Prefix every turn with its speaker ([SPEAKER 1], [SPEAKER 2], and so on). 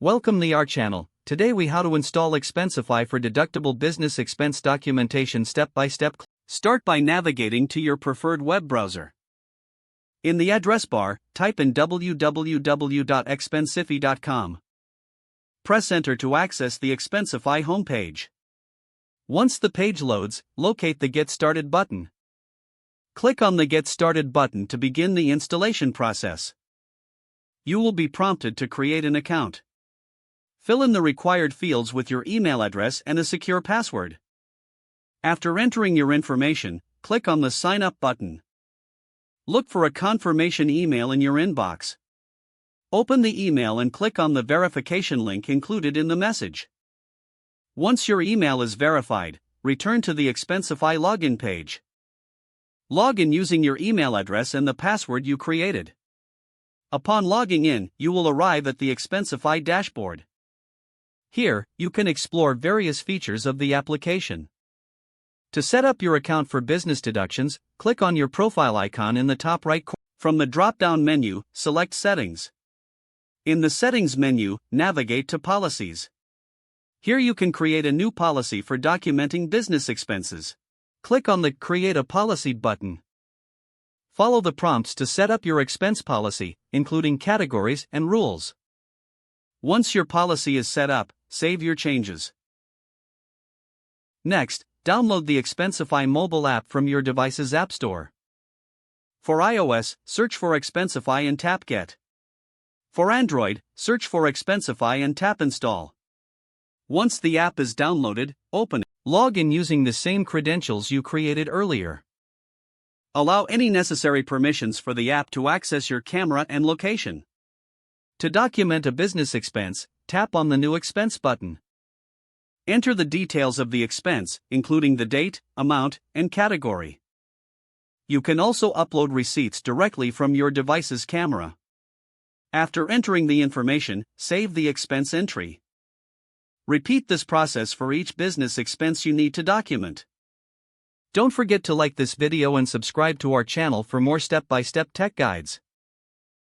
[SPEAKER 1] Welcome to our channel. Today we how to install Expensify for deductible business expense documentation step by step. Start by navigating to your preferred web browser. In the address bar, type in www.expensify.com. Press enter to access the Expensify homepage. Once the page loads, locate the Get Started button. Click on the Get Started button to begin the installation process. You will be prompted to create an account. Fill in the required fields with your email address and a secure password. After entering your information, click on the Sign Up button. Look for a confirmation email in your inbox. Open the email and click on the verification link included in the message. Once your email is verified, return to the Expensify login page. Log in using your email address and the password you created. Upon logging in, you will arrive at the Expensify dashboard. Here, you can explore various features of the application. To set up your account for business deductions, click on your profile icon in the top right corner. From the drop-down menu, select Settings. In the Settings menu, navigate to Policies. Here you can create a new policy for documenting business expenses. Click on the Create a Policy button. Follow the prompts to set up your expense policy, including categories and rules. Once your policy is set up, save your changes. Next, download the Expensify mobile app from your device's App Store. For iOS, search for Expensify and tap Get. For Android, search for Expensify and tap Install. Once the app is downloaded, open it. Log in using the same credentials you created earlier. Allow any necessary permissions for the app to access your camera and location. To document a business expense, tap on the New Expense button. Enter the details of the expense, including the date, amount, and category. You can also upload receipts directly from your device's camera. After entering the information, save the expense entry. Repeat this process for each business expense you need to document. Don't forget to like this video and subscribe to our channel for more step-by-step tech guides.